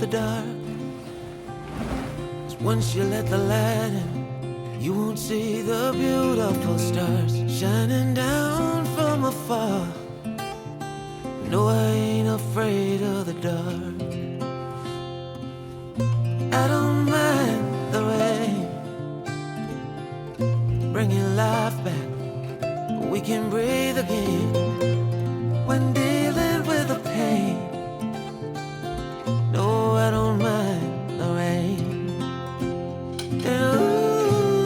the dark. 'Cause once you let the light in, you won't see the beautiful stars shining down from afar. No, I ain't afraid of the dark. I don't mind the rain, bringing life back. We can breathe again when dealing with the pain. No, I don't mind the rain. And ooh,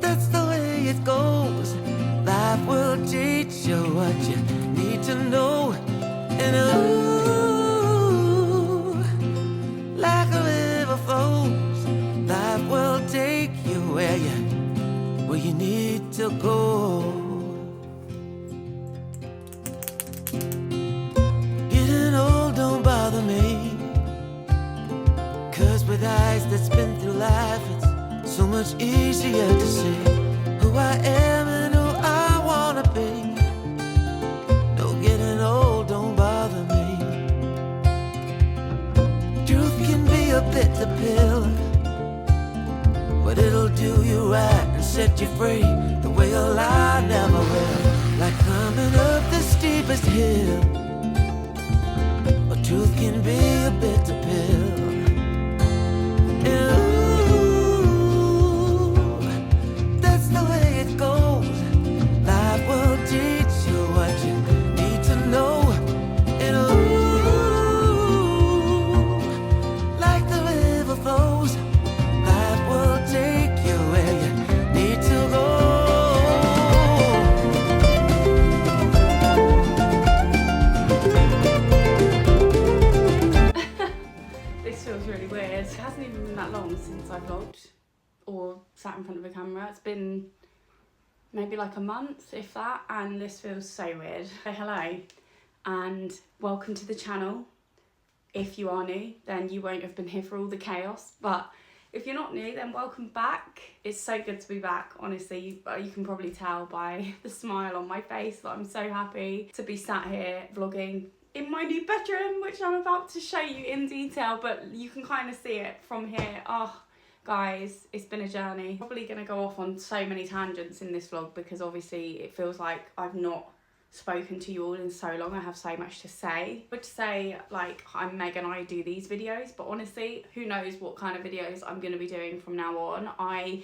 that's the way it goes. Life will teach you what you need to know. And ooh, like a river flows, life will take you where you need to go. Getting old don't bother me, 'cause with eyes that's been through life, it's so much easier to see who I am and who I wanna be. No, getting old don't bother me. Truth can be a bitter pill, but it'll do you right and set you free the way a lie never will. Like climbing up the steepest hill, but truth can be a bitter pill. And ooh, that's the way it goes. Life will teach you what you need to know. And ooh, like the river flows, life will take you where you need to go. This feels really weird. It hasn't even been that long since I vlogged or sat in front of a camera. It's been maybe like a month, if that, and this feels so weird. Say hello and welcome to the channel. If you are new, then you won't have been here for all the chaos, but if you're not new, then welcome back. It's so good to be back, honestly. You can probably tell by the smile on my face that I'm so happy to be sat here vlogging in my new bedroom, which I'm about to show you in detail, but you can kind of see it from here. Oh, guys, it's been a journey. Probably gonna go off on so many tangents in this vlog because obviously it feels like I've not spoken to you all in so long. I have so much to say. But to say, like, I'm Meg and I do these videos, but honestly, who knows what kind of videos I'm going to be doing from now on. I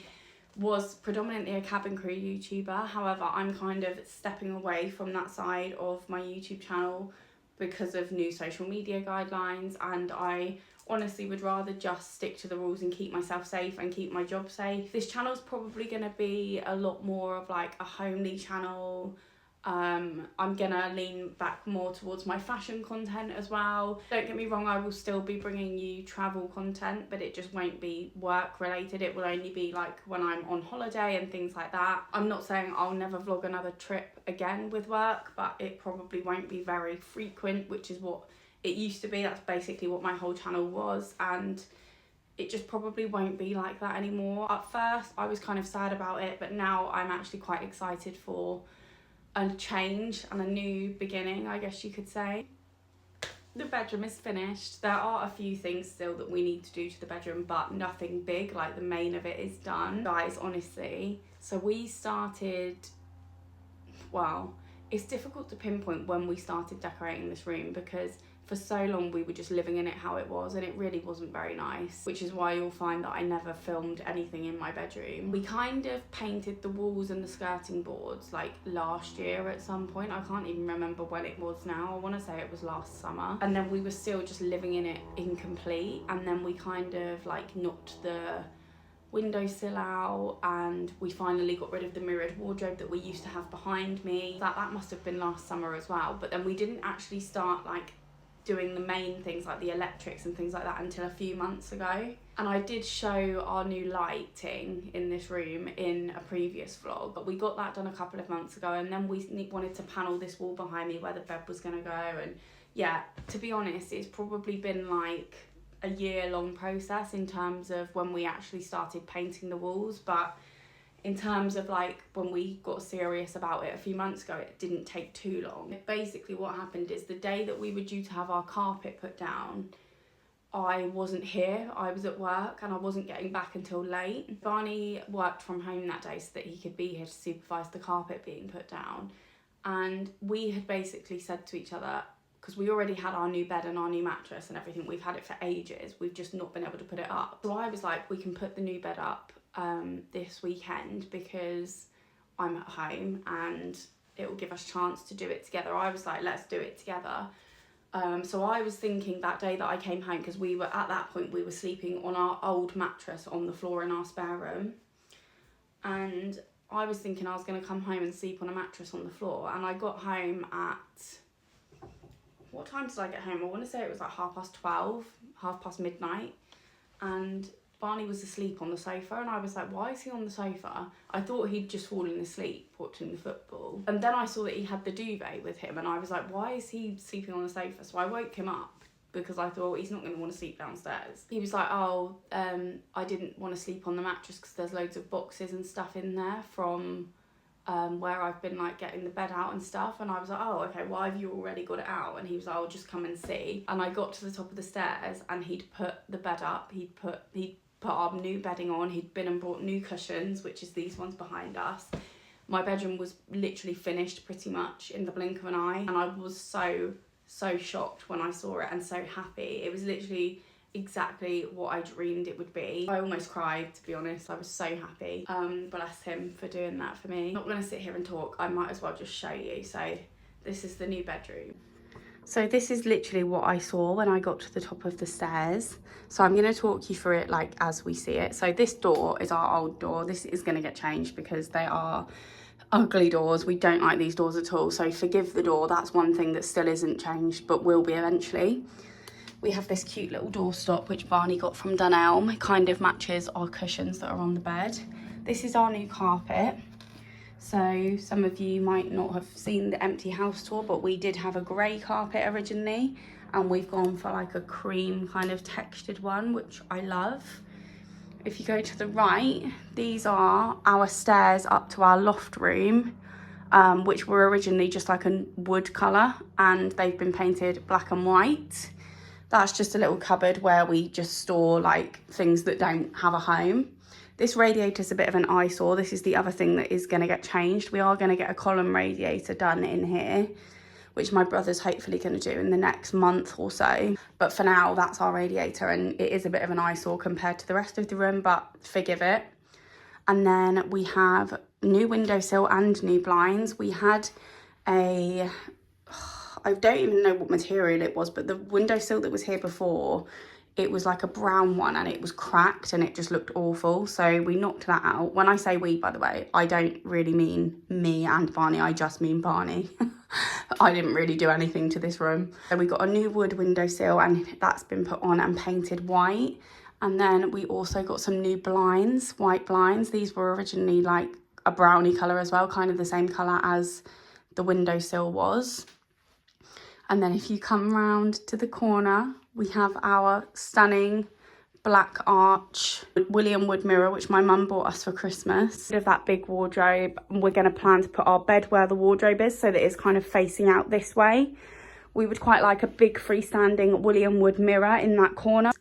was predominantly a cabin crew YouTuber, however, I'm kind of stepping away from that side of my YouTube channel because of new social media guidelines, and I honestly would rather just stick to the rules and keep myself safe and keep my job safe. This channel's probably going to be a lot more of like a homely channel. I'm gonna lean back more towards my fashion content as well. Don't get me wrong, I will still be bringing you travel content, but it just won't be work related. It will only be like when I'm on holiday and things like that. I'm not saying I'll never vlog another trip again with work, but it probably won't be very frequent, which is what it used to be. That's basically what my whole channel was, and it just probably won't be like that anymore. At first I was kind of sad about it, but now I'm actually quite excited for a change and a new beginning, I guess you could say. The bedroom is finished. There are a few things still that we need to do to the bedroom, but nothing big. Like, the main of it is done. Guys, honestly, so we started, well, it's difficult to pinpoint when we started decorating this room because for so long we were just living in it how it was, and it really wasn't very nice, which is why you'll find that I never filmed anything in my bedroom. We kind of painted the walls and the skirting boards like last year at some point. I can't even remember when it was now. I want to say it was last summer, and then we were still just living in it incomplete, and then we kind of like knocked the windowsill out, and we finally got rid of the mirrored wardrobe that we used to have behind me. That must have been last summer as well, but then we didn't actually start like doing the main things like the electrics and things like that until a few months ago. And I did show our new lighting in this room in a previous vlog, but we got that done a couple of months ago, and then we wanted to panel this wall behind me where the bed was gonna go. And yeah, to be honest, it's probably been like a year-long process in terms of when we actually started painting the walls, but in terms of like when we got serious about it a few months ago, it didn't take too long. Basically what happened is the day that we were due to have our carpet put down, I wasn't here, I was at work and I wasn't getting back until late. Barney worked from home that day so that he could be here to supervise the carpet being put down. And we had basically said to each other, because we already had our new bed and our new mattress and everything, we've had it for ages, we've just not been able to put it up. So I was like, we can put the new bed up this weekend because I'm at home and it will give us a chance to do it together. I was like, let's do it together. So I was thinking that day that I came home, because we were at that point, we were sleeping on our old mattress on the floor in our spare room. And I was thinking I was going to come home and sleep on a mattress on the floor. And I got home at, what time did I get home? I want to say it was like 12:30, 12:30 midnight. And Barney was asleep on the sofa and I was like, why is he on the sofa? I thought he'd just fallen asleep watching the football. And then I saw that he had the duvet with him and I was like, why is he sleeping on the sofa? So I woke him up because I thought he's not going to want to sleep downstairs. He was like, oh, I didn't want to sleep on the mattress because there's loads of boxes and stuff in there from where I've been like getting the bed out and stuff. And I was like, oh, okay, why have you already got it out? And he was like, I'll just come and see. And I got to the top of the stairs and he'd put the bed up, he'd put our new bedding on, he'd been and bought new cushions, which is these ones behind us. My bedroom was literally finished pretty much in the blink of an eye, and I was so shocked when I saw it and so happy. It was literally exactly what I dreamed it would be. I almost cried, to be honest. I was so happy. Bless him for doing that for me. I'm not going to sit here and talk, I might as well just show you. So this is the new bedroom. So this is literally what I saw when I got to the top of the stairs. So I'm going to talk you through it like as we see it. So this door is our old door. This is going to get changed because they are ugly doors. We don't like these doors at all. So forgive the door. That's one thing that still isn't changed but will be eventually. We have this cute little doorstop which Barney got from Dunelm. It kind of matches our cushions that are on the bed. This is our new carpet. So some of you might not have seen the empty house tour, but we did have a grey carpet originally and we've gone for like a cream kind of textured one, which I love. If you go to the right, these are our stairs up to our loft room, which were originally just like a wood colour and they've been painted black and white. That's just a little cupboard where we just store like things that don't have a home. This radiator is a bit of an eyesore. This is the other thing that is going to get changed. We are going to get a column radiator done in here, which my brother's hopefully going to do in the next month or so. But for now, that's our radiator and it is a bit of an eyesore compared to the rest of the room, but forgive it. And then we have new windowsill and new blinds. We had I don't even know what material it was, but the windowsill that was here before, it was like a brown one and it was cracked and it just looked awful. So we knocked that out. When I say we, by the way, I don't really mean me and Barney. I just mean Barney. I didn't really do anything to this room. So we got a new wood windowsill and that's been put on and painted white. And then we also got some new blinds, white blinds. These were originally like a brownie colour as well, kind of the same colour as the windowsill was. And then if you come round to the corner, we have our stunning black arch William wood mirror, which my mum bought us for Christmas. Of that big wardrobe, we're going to plan to put our bed where the wardrobe is so that it's kind of facing out this way. We would quite like a big freestanding William wood mirror in that corner.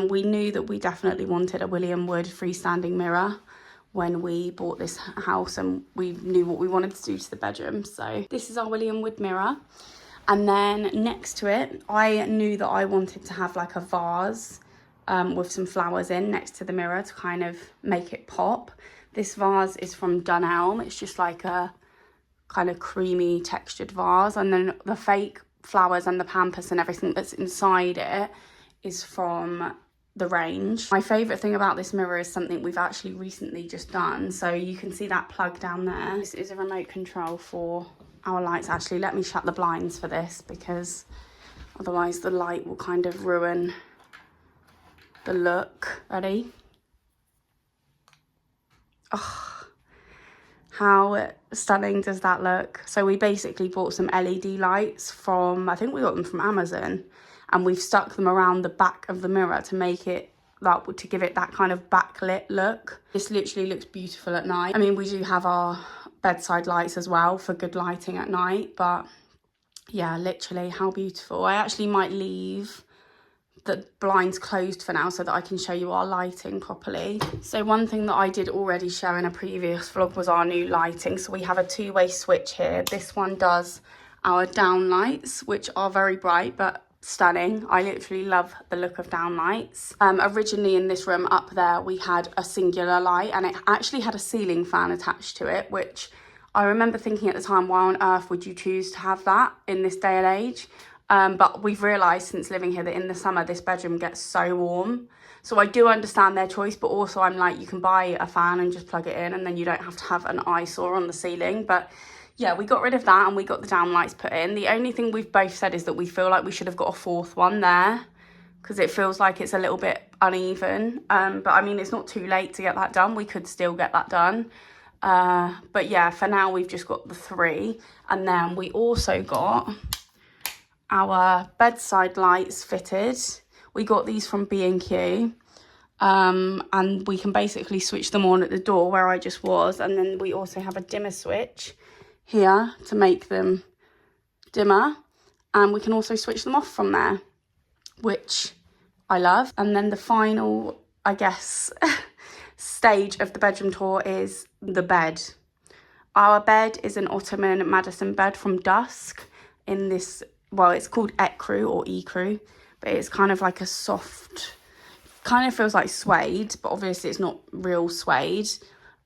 We knew that we definitely wanted a William wood freestanding mirror when we bought this house and we knew what we wanted to do to the bedroom. So this is our William wood mirror. And then next to it, I knew that I wanted to have like a vase with some flowers in next to the mirror to kind of make it pop. This vase is from Dunelm. It's just like a kind of creamy textured vase. And then the fake flowers and the pampas and everything that's inside it is from the range. My favourite thing about this mirror is something we've actually recently just done. So you can see that plug down there. This is a remote control for our lights. Actually, let me shut the blinds for this because otherwise the light will kind of ruin the look. Ready? Oh, how stunning does that look? So we basically bought some LED lights from, I think we got them from Amazon, and we've stuck them around the back of the mirror to make it that to give it that kind of backlit look. This literally looks beautiful at night. I mean, we do have our bedside lights as well for good lighting at night, but yeah, literally how beautiful. I actually might leave the blinds closed for now so that I can show you our lighting properly. So one thing that I did already show in a previous vlog was our new lighting. So we have a two-way switch here. This one does our down lights, which are very bright but stunning. I literally love the look of down lights. Originally in this room up there we had a singular light, and it actually had a ceiling fan attached to it, which I remember thinking at the time, why on earth would you choose to have that in this day and age? But we've realised since living here that in the summer this bedroom gets so warm. So I do understand their choice, but also I'm like, you can buy a fan and just plug it in and then you don't have to have an eyesore on the ceiling. But yeah, we got rid of that and we got the down lights put in. The only thing we've both said is that we feel like we should have got a fourth one there, because it feels like it's a little bit uneven. But I mean, it's not too late to get that done. We could still get that done. But yeah, for now we've just got the 3. And then we also got our bedside lights fitted. We got these from B&Q, and we can basically switch them on at the door where I just was. And then we also have a dimmer switch here to make them dimmer, and we can also switch them off from there, which I love. And then the final, I guess, stage of the bedroom tour is the bed. Our bed is an Ottoman Madison bed from Dusk in this, well, it's called ecru or ecru, but it's kind of like a soft, kind of feels like suede, but obviously it's not real suede.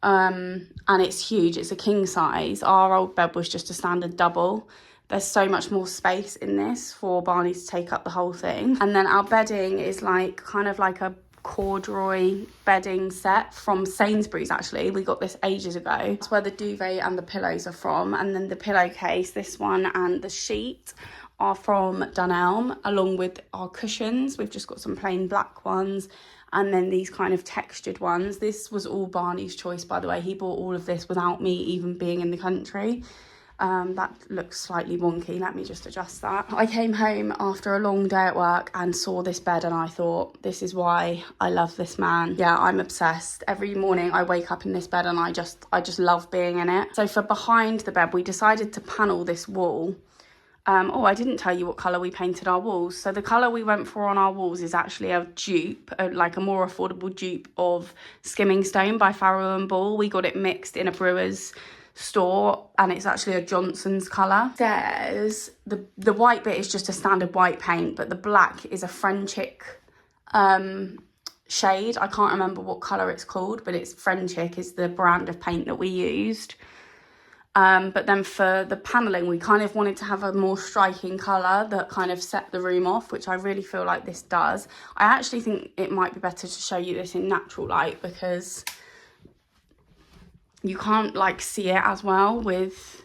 And it's huge. It's a king size. Our old bed was just a standard double. There's so much more space in this for Barney to take up the whole thing. And then our bedding is like kind of like a corduroy bedding set from Sainsbury's. Actually, we got this ages ago. That's where the duvet and the pillows are from. And then the pillowcase, this one, and the sheet are from Dunelm, along with our cushions. We've just got some plain black ones, and then these kind of textured ones. This was all Barney's choice, by the way. He bought all of this without me even being in the country. That looks slightly wonky. Let me just adjust that. I came home after a long day at work and saw this bed, and I thought, this is why I love this man. Yeah, I'm obsessed. Every morning I wake up in this bed and I just love being in it. So for behind the bed, we decided to panel this wall. Oh, I didn't tell you what colour we painted our walls. So the colour we went for on our walls is actually a dupe, like a more affordable dupe of Skimming Stone by Farrow & Ball. We got it mixed in a brewer's store, and it's actually a Johnson's colour. There's the white bit is just a standard white paint, but the black is a Frenchic shade. I can't remember what colour it's called, but it's Frenchic is the brand of paint that we used. But then for the panelling, we kind of wanted to have a more striking colour that kind of set the room off, which I really feel like this does. I actually think it might be better to show you this in natural light, because you can't like see it as well with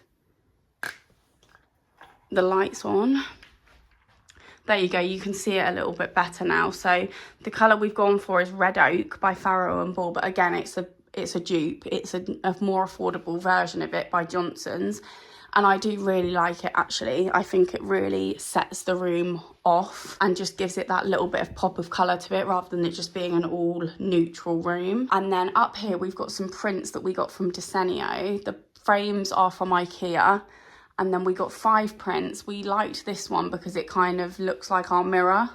the lights on. There you go, you can see it a little bit better now. So the colour we've gone for is Red Oak by Farrow & Ball, but again, it's a dupe. It's a more affordable version of it by Johnson's, and I do really like it actually. I think it really sets the room off and just gives it that little bit of pop of colour to it, rather than it just being an all neutral room. And then up here we've got some prints that we got from Desenio. The frames are from IKEA, and then we got 5 prints. We liked this one because it kind of looks like our mirror.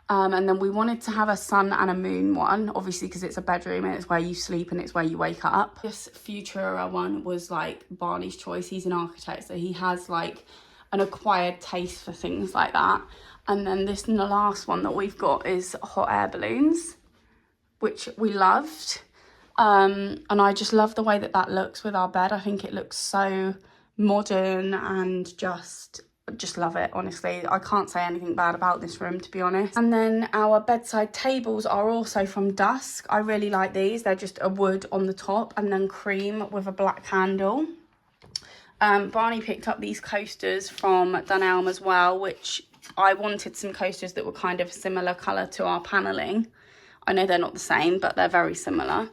And then we wanted to have a sun and a moon one, obviously because it's a bedroom and it's where you sleep and it's where you wake up. This Futura one was like Barney's choice. He's an architect, so he has like an acquired taste for things like that. And then this, the last one that we've got is hot air balloons, which we loved. And I just love the way that that looks with our bed. I think it looks so modern and just love it, honestly. I can't say anything bad about this room, to be honest. And then our bedside tables are also from Dusk. I really like these. They're just a wood on the top and then cream with a black handle. Barney picked up these coasters from Dunelm as well, which I wanted some coasters that were kind of similar colour to our panelling. I know they're not the same, but they're very similar.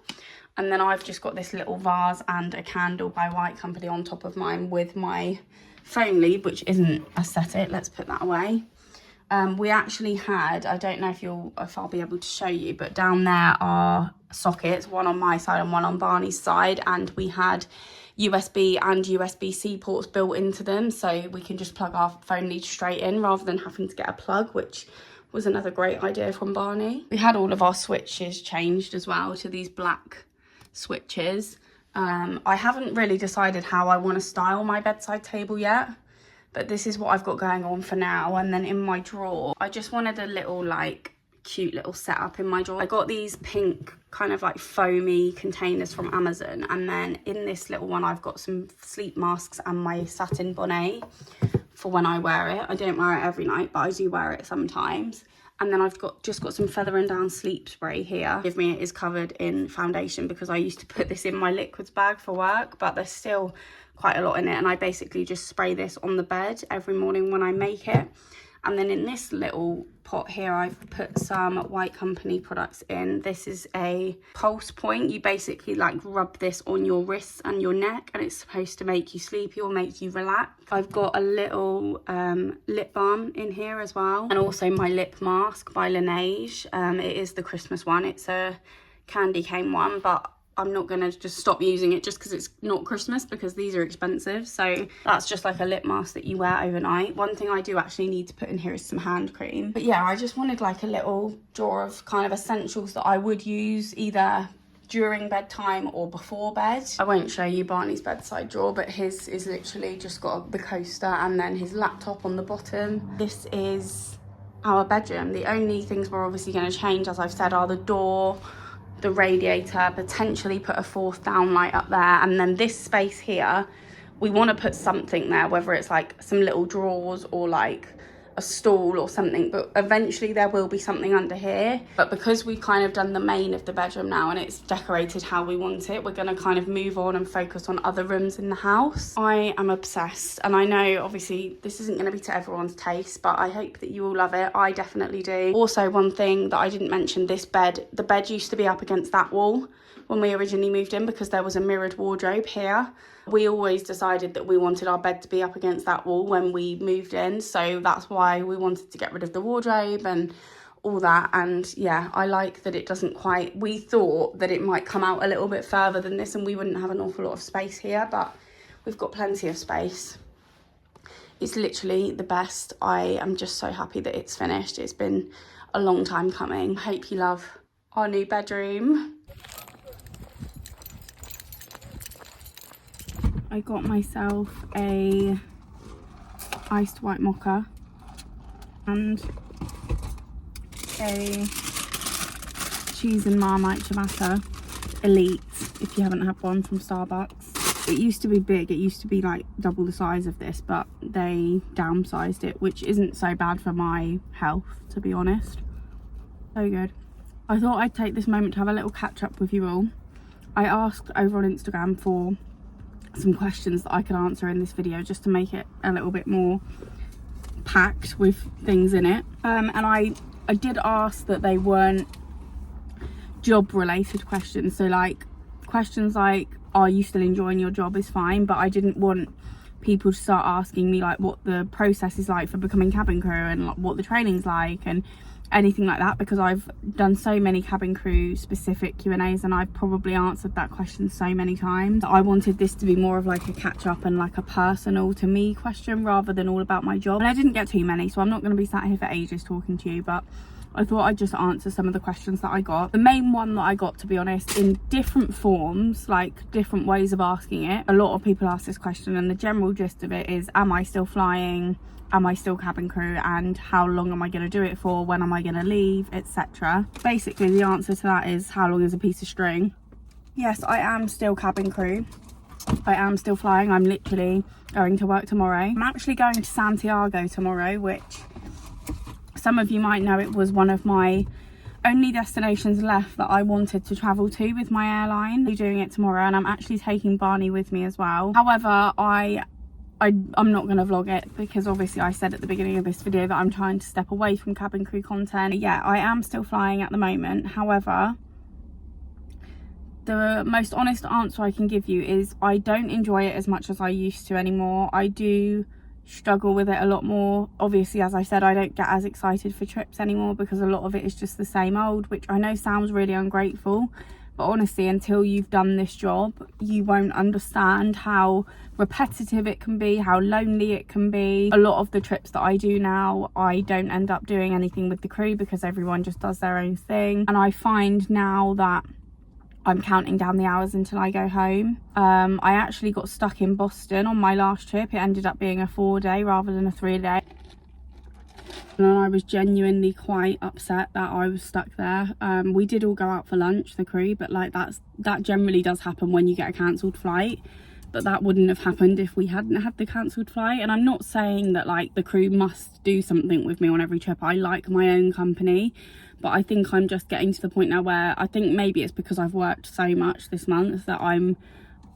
And then I've just got this little vase and a candle by White Company on top of mine with my phone lead, which isn't aesthetic. Let's put that away. We actually had, I don't know if I'll be able to show you, but down there are sockets, one on my side and one on Barney's side, and we had USB and USB-C ports built into them, so we can just plug our phone lead straight in rather than having to get a plug, which was another great idea from Barney. We had all of our switches changed as well to these black switches. I haven't really decided how I want to style my bedside table yet, but this is what I've got going on for now. And then in my drawer, I just wanted a little like cute little setup in my drawer. I got these pink kind of like foamy containers from Amazon, and then in this little one I've got some sleep masks and my satin bonnet for when I wear it. I don't wear it every night, but I do wear it sometimes. And then I've just got some Feathering Down sleep spray here. Give me, it is covered in foundation because I used to put this in my liquids bag for work, but there's still quite a lot in it, and I basically just spray this on the bed every morning when I make it. And then in this little pot here, I've put some White Company products in. This is a pulse point. You basically like rub this on your wrists and your neck, and it's supposed to make you sleepy or make you relax. I've got a little lip balm in here as well, and also my lip mask by Laneige. It is the Christmas one. It's a candy cane one, but I'm not going to just stop using it just because it's not Christmas, because these are expensive. So that's just like a lip mask that you wear overnight. One thing I do actually need to put in here is some hand cream. But yeah, I just wanted like a little drawer of kind of essentials that I would use either during bedtime or before bed. I won't show you Barney's bedside drawer, but his is literally just got the coaster and then his laptop on the bottom. This is our bedroom. The only things we're obviously going to change, as I've said, are the door, the radiator, potentially put a fourth downlight up there, and then this space here, we want to put something there, whether it's like some little drawers or like a stool or something, but eventually there will be something under here. But because we've kind of done the main of the bedroom now and it's decorated how we want it, we're going to kind of move on and focus on other rooms in the house. I am obsessed, and I know obviously this isn't going to be to everyone's taste, but I hope that you all love it. I definitely do. Also, one thing that I didn't mention, this bed, the bed used to be up against that wall when we originally moved in because there was a mirrored wardrobe here. We always decided that we wanted our bed to be up against that wall when we moved in, so that's why we wanted to get rid of the wardrobe and all that. And yeah, I like that it doesn't quite, we thought that it might come out a little bit further than this and we wouldn't have an awful lot of space here, but we've got plenty of space. It's literally the best. I am just so happy that it's finished. It's been a long time coming. I hope you love our new bedroom. I got myself a iced white mocha and a cheese and Marmite ciabatta elite, if you haven't had one, from Starbucks. It used to be big, it used to be like double the size of this, but they downsized it, which isn't so bad for my health, to be honest. So good. I thought I'd take this moment to have a little catch up with you all. I asked over on Instagram for some questions that I could answer in this video just to make it a little bit more packed with things in it, and I did ask that they weren't job related questions, so like questions like, are you still enjoying your job, is fine, but I didn't want people to start asking me like what the process is like for becoming cabin crew and like what the training's like and anything like that, because I've done so many cabin crew specific Q&As and I've probably answered that question so many times. I wanted this to be more of like a catch up and like a personal to me question rather than all about my job, and I didn't get too many, so I'm not going to be sat here for ages talking to you, but I thought I'd just answer some of the questions that I got. The main one that I got, to be honest, in different forms, like different ways of asking it. A lot of people ask this question and the general gist of it is, am I still flying? Am I still cabin crew? And how long am I going to do it for? When am I going to leave? Etc. Basically, the answer to that is, how long is a piece of string? Yes, I am still cabin crew. I am still flying. I'm literally going to work tomorrow. I'm actually going to Santiago tomorrow, which some of you might know it was one of my only destinations left that I wanted to travel to with my airline. I'm doing it tomorrow and I'm actually taking Barney with me as well. However, I'm not going to vlog it because obviously I said at the beginning of this video that I'm trying to step away from cabin crew content. Yeah, I am still flying at the moment. However, the most honest answer I can give you is I don't enjoy it as much as I used to anymore. I do struggle with it a lot more. Obviously, as I said, I don't get as excited for trips anymore because a lot of it is just the same old, which I know sounds really ungrateful, but honestly, until you've done this job, you won't understand how repetitive it can be, how lonely it can be. A lot of the trips that I do now, I don't end up doing anything with the crew because everyone just does their own thing. And I find now that I'm counting down the hours until I go home. I actually got stuck in Boston on my last trip. It ended up being a 4-day rather than a 3-day. And I was genuinely quite upset that I was stuck there. We did all go out for lunch, the crew, but like that generally does happen when you get a cancelled flight. But that wouldn't have happened if we hadn't had the cancelled flight. And I'm not saying that like the crew must do something with me on every trip. I like my own company, but I think I'm just getting to the point now where I think maybe it's because I've worked so much this month that I'm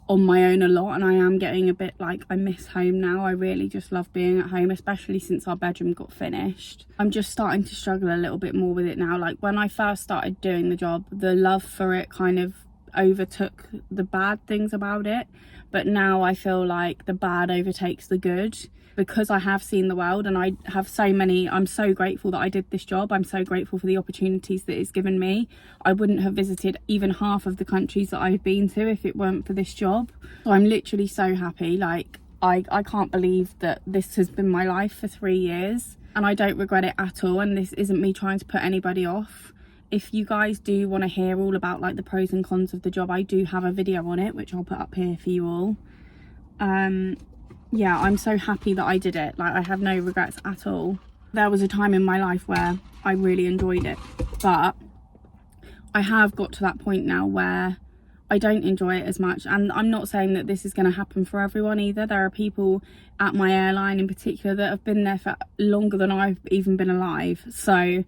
on my own a lot, and I am getting a bit like I miss home now. I really just love being at home, especially since our bedroom got finished. I'm just starting to struggle a little bit more with it now. Like when I first started doing the job, the love for it kind of overtook the bad things about it, but now I feel like the bad overtakes the good because I have seen the world, and I have so many. I'm so grateful that I did this job. I'm so grateful for the opportunities that it's given me. I wouldn't have visited even half of the countries that I've been to if it weren't for this job. So I'm literally so happy. Like I can't believe that this has been my life for 3 years, and I don't regret it at all. And this isn't me trying to put anybody off. If you guys do want to hear all about like the pros and cons of the job, I do have a video on it which I'll put up here for you all. Yeah, I'm so happy that I did it. Like I have no regrets at all. There was a time in my life where I really enjoyed it, but I have got to that point now where I don't enjoy it as much. And I'm not saying that this is going to happen for everyone either. There are people at my airline in particular that have been there for longer than I've even been alive. So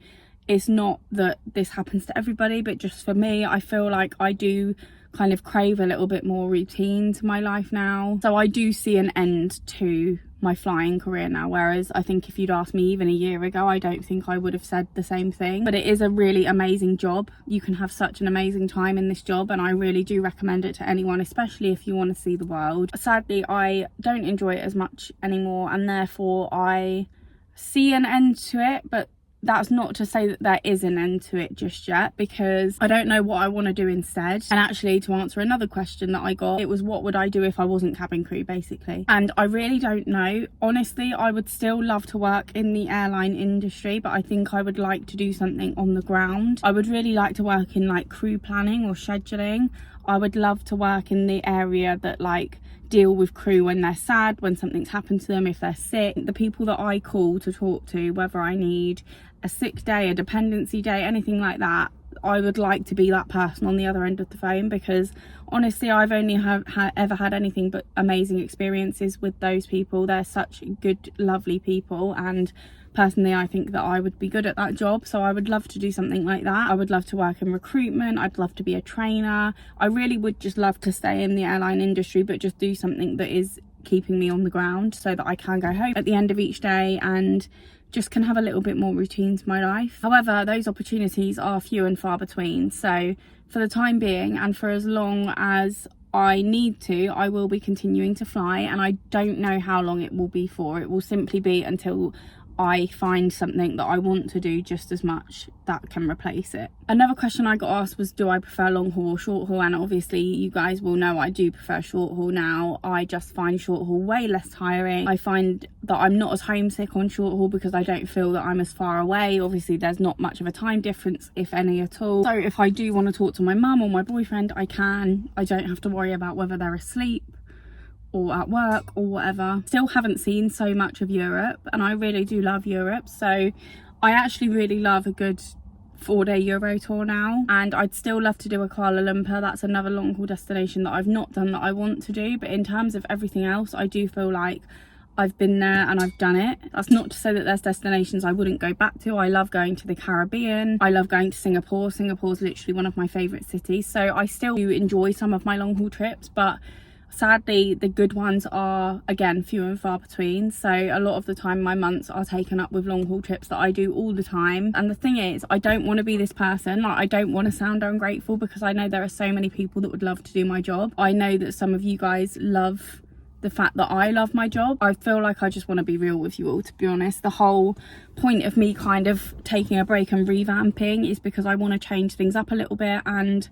it's not that this happens to everybody, but just for me, I feel like I do kind of crave a little bit more routine to my life now. So I do see an end to my flying career now, whereas I think if you'd asked me even a year ago, I don't think I would have said the same thing. But it is a really amazing job. You can have such an amazing time in this job, and I really do recommend it to anyone, especially if you want to see the world. Sadly, I don't enjoy it as much anymore, and therefore I see an end to it, but that's not to say that there is an end to it just yet, because I don't know what I want to do instead. And actually, to answer another question that I got, it was what would I do if I wasn't cabin crew, basically. And I really don't know. Honestly, I would still love to work in the airline industry, but I think I would like to do something on the ground. I would really like to work in like crew planning or scheduling. I would love to work in the area that like deal with crew when they're sad, when something's happened to them, if they're sick. The people that I call to talk to, whether I need a sick day, a dependency day, anything like that, I would like to be that person on the other end of the phone, because honestly I've only ever had anything but amazing experiences with those people. They're such good, lovely people, and personally I think that I would be good at that job. So I would love to do something like that. I would love to work in recruitment. I'd love to be a trainer. I really would just love to stay in the airline industry, but just do something that is keeping me on the ground so that I can go home at the end of each day and just can have a little bit more routine to my life. However, those opportunities are few and far between. So for the time being, and for as long as I need to, I will be continuing to fly, and I don't know how long it will be for. It will simply be until I find something that I want to do just as much that can replace it. Another question I got asked was, do I prefer long haul or short haul? And obviously you guys will know I do prefer short haul now. I just find short haul way less tiring. I find that I'm not as homesick on short haul because I don't feel that I'm as far away. Obviously there's not much of a time difference, if any at all. So if I do want to talk to my mum or my boyfriend, I can. I don't have to worry about whether they're asleep or at work or whatever. Still haven't seen so much of Europe, and I really do love Europe, so I actually really love a good 4-day Euro tour now. And I'd still love to do a Kuala Lumpur. That's another long haul destination that I've not done that I want to do, but in terms of everything else, I do feel like I've been there and I've done it. That's not to say that there's destinations I wouldn't go back to. I love going to the Caribbean. I love going to Singapore. Singapore's literally one of my favourite cities, so I still do enjoy some of my long haul trips, but sadly the good ones are again few and far between. So a lot of the time my months are taken up with long haul trips that I do all the time. And the thing is, I don't want to be this person. Like, I don't want to sound ungrateful, because I know there are so many people that would love to do my job. I know that some of you guys love the fact that I love my job. I feel like I just want to be real with you all, to be honest. The whole point of me kind of taking a break and revamping is because I want to change things up a little bit, and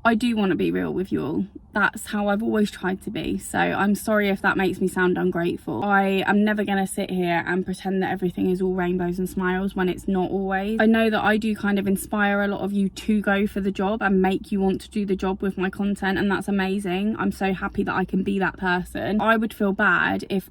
I do want to be real with you all. That's how I've always tried to be. So I'm sorry if that makes me sound ungrateful. I am never going to sit here and pretend that everything is all rainbows and smiles when it's not always. I know that I do kind of inspire a lot of you to go for the job and make you want to do the job with my content, and that's amazing. I'm so happy that I can be that person. I would feel bad if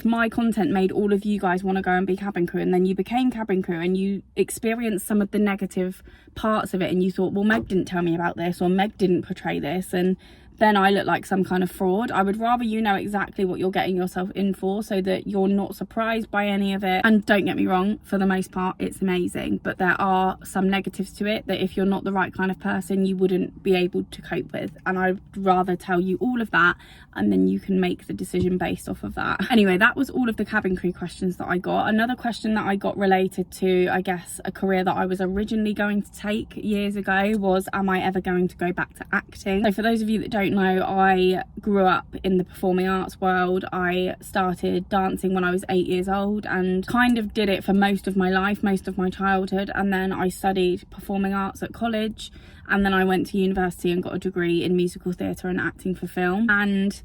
my content made all of you guys want to go and be cabin crew, and then you became cabin crew and you experienced some of the negative parts of it, and you thought, well, Meg didn't tell me about this, or Meg didn't portray this, and then I look like some kind of fraud. I would rather you know exactly what you're getting yourself in for, so that you're not surprised by any of it. And don't get me wrong, for the most part it's amazing, but there are some negatives to it that if you're not the right kind of person, you wouldn't be able to cope with. And I'd rather tell you all of that, and then you can make the decision based off of that. Anyway, that was all of the cabin crew questions that I got. Another question that I got related to, I guess, a career that I was originally going to take years ago was, am I ever going to go back to acting? So for those of you that don't know, I grew up in the performing arts world. I started dancing when I was 8 years old and kind of did it for most of my life, most of my childhood, and then I studied performing arts at college, and then I went to university and got a degree in musical theatre and acting for film. And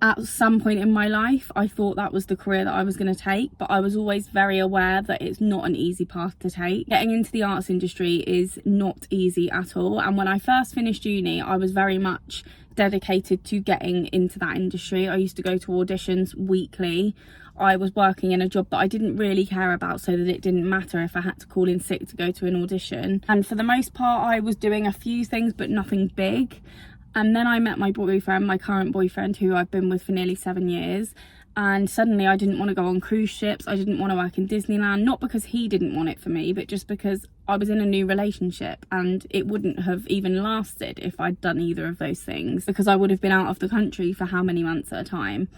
at some point in my life I thought that was the career that I was going to take, but I was always very aware that it's not an easy path to take. Getting into the arts industry is not easy at all, and when I first finished uni I was very much dedicated to getting into that industry. I used to go to auditions weekly. I was working in a job that I didn't really care about, so that it didn't matter if I had to call in sick to go to an audition. And for the most part I was doing a few things but nothing big. And then I met my boyfriend, my current boyfriend, who I've been with for nearly 7 years. And suddenly I didn't want to go on cruise ships. I didn't want to work in Disneyland, not because he didn't want it for me, but just because I was in a new relationship and it wouldn't have even lasted if I'd done either of those things, because I would have been out of the country for how many months at a time.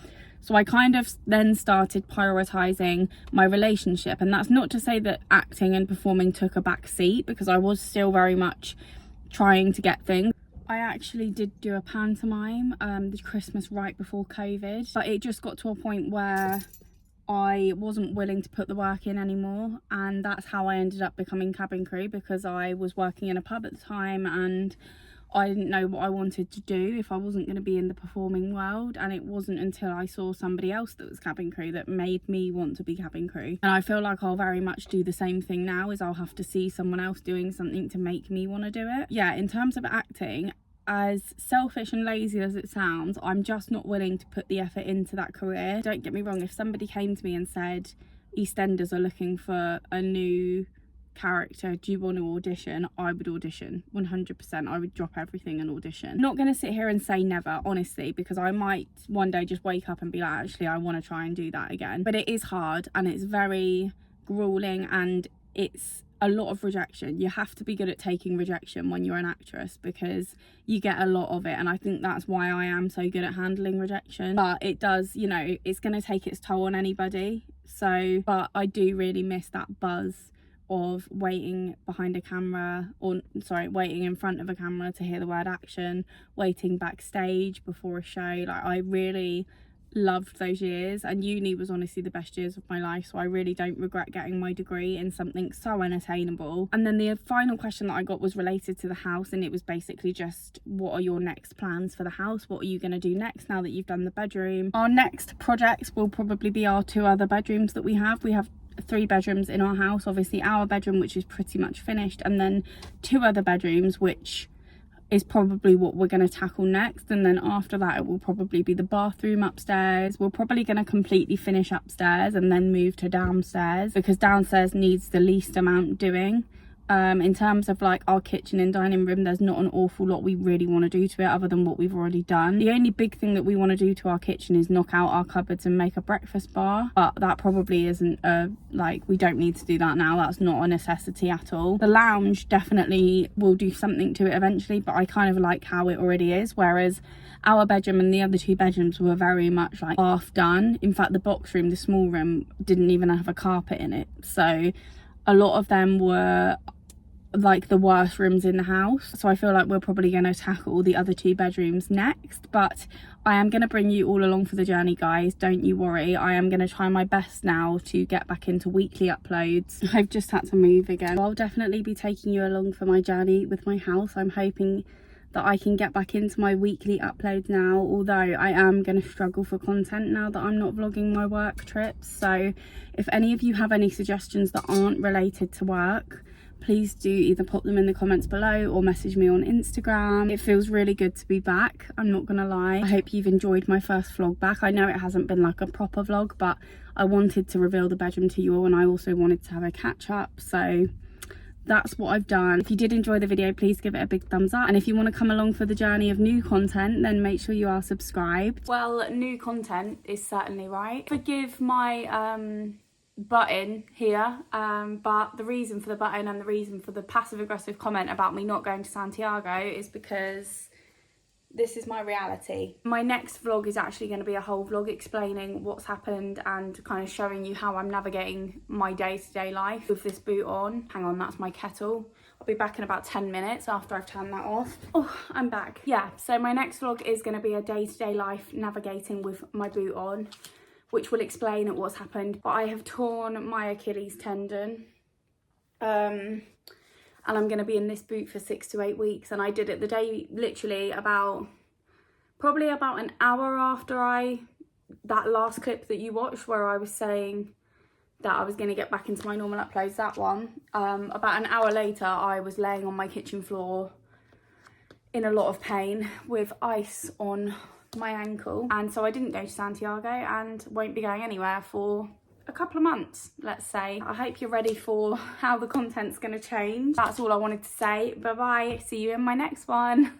So I kind of then started prioritizing my relationship. And that's not to say that acting and performing took a back seat, because I was still very much trying to get things. I actually did do a pantomime the Christmas right before COVID, but it just got to a point where I wasn't willing to put the work in anymore, and that's how I ended up becoming cabin crew, because I was working in a pub at the time and I didn't know what I wanted to do if I wasn't going to be in the performing world. And it wasn't until I saw somebody else that was cabin crew that made me want to be cabin crew. And I feel like I'll very much do the same thing now, is I'll have to see someone else doing something to make me want to do it. Yeah, in terms of acting, as selfish and lazy as it sounds, I'm just not willing to put the effort into that career. Don't get me wrong, if somebody came to me and said, EastEnders are looking for a new character, do you want to audition? I would audition 100%. I would drop everything and audition. I'm not going to sit here and say never, honestly, because I might one day just wake up and be like, actually I want to try and do that again. But it is hard and it's very grueling and it's a lot of rejection. You have to be good at taking rejection when you're an actress, because you get a lot of it, and I think that's why I am so good at handling rejection. But it does, you know, it's going to take its toll on anybody. So, but I do really miss that buzz of waiting behind a camera, or sorry, waiting in front of a camera to hear the word action, waiting backstage before a show. Like, I really loved those years, and uni was honestly the best years of my life, so I really don't regret getting my degree in something so unattainable. And then the final question that I got was related to the house, and it was basically just, what are your next plans for the house? What are you going to do next now that you've done the bedroom? Our next project will probably be our 2 other bedrooms that we have. We have 3 bedrooms in our house, obviously our bedroom, which is pretty much finished, and then 2 other bedrooms, which is probably what we're going to tackle next. And then after that it will probably be the bathroom upstairs. We're probably going to completely finish upstairs and then move to downstairs, because downstairs needs the least amount doing. In terms of like our kitchen and dining room, there's not an awful lot we really want to do to it other than what we've already done. The only big thing that we want to do to our kitchen is knock out our cupboards and make a breakfast bar, but that probably isn't like, we don't need to do that now. That's not a necessity at all. The lounge definitely will do something to it eventually, but I kind of like how it already is, whereas our bedroom and the other 2 bedrooms were very much like half done. In fact, the box room, the small room, didn't even have a carpet in it, so a lot of them were like the worst rooms in the house, so I feel like we're probably going to tackle the other 2 bedrooms next. But I am going to bring you all along for the journey, guys, don't you worry. I am going to try my best now to get back into weekly uploads. I've just had to move again. I'll definitely be taking you along for my journey with my house. I'm hoping that I can get back into my weekly uploads now, although I am going to struggle for content now that I'm not vlogging my work trips. So if any of you have any suggestions that aren't related to work, please do either pop them in the comments below or message me on Instagram. It feels really good to be back, I'm not gonna lie. I hope you've enjoyed my first vlog back. I know it hasn't been like a proper vlog, but I wanted to reveal the bedroom to you all, and I also wanted to have a catch up, so that's what I've done. If you did enjoy the video, please give it a big thumbs up, and if you want to come along for the journey of new content, then make sure you are subscribed. Well, new content is certainly right. Forgive my button here, but the reason for the button and the reason for the passive aggressive comment about me not going to Santiago is because this is my reality. My next vlog is actually going to be a whole vlog explaining what's happened and kind of showing you how I'm navigating my day-to-day life with this boot on. Hang on, that's my kettle. I'll be back in about 10 minutes after I've turned that off. Oh, I'm back. Yeah, so my next vlog is going to be a day-to-day life navigating with my boot on, which will explain what's happened. But I have torn my Achilles tendon, and I'm going to be in this boot for 6 to 8 weeks. And I did it the day, literally probably about an hour after that last clip that you watched where I was saying that I was going to get back into my normal uploads, that one. About an hour later, I was laying on my kitchen floor in a lot of pain with ice on my ankle, and so I didn't go to Santiago and won't be going anywhere for a couple of months, let's say. I hope you're ready for how the content's going to change. That's all I wanted to say. Bye bye, see you in my next one.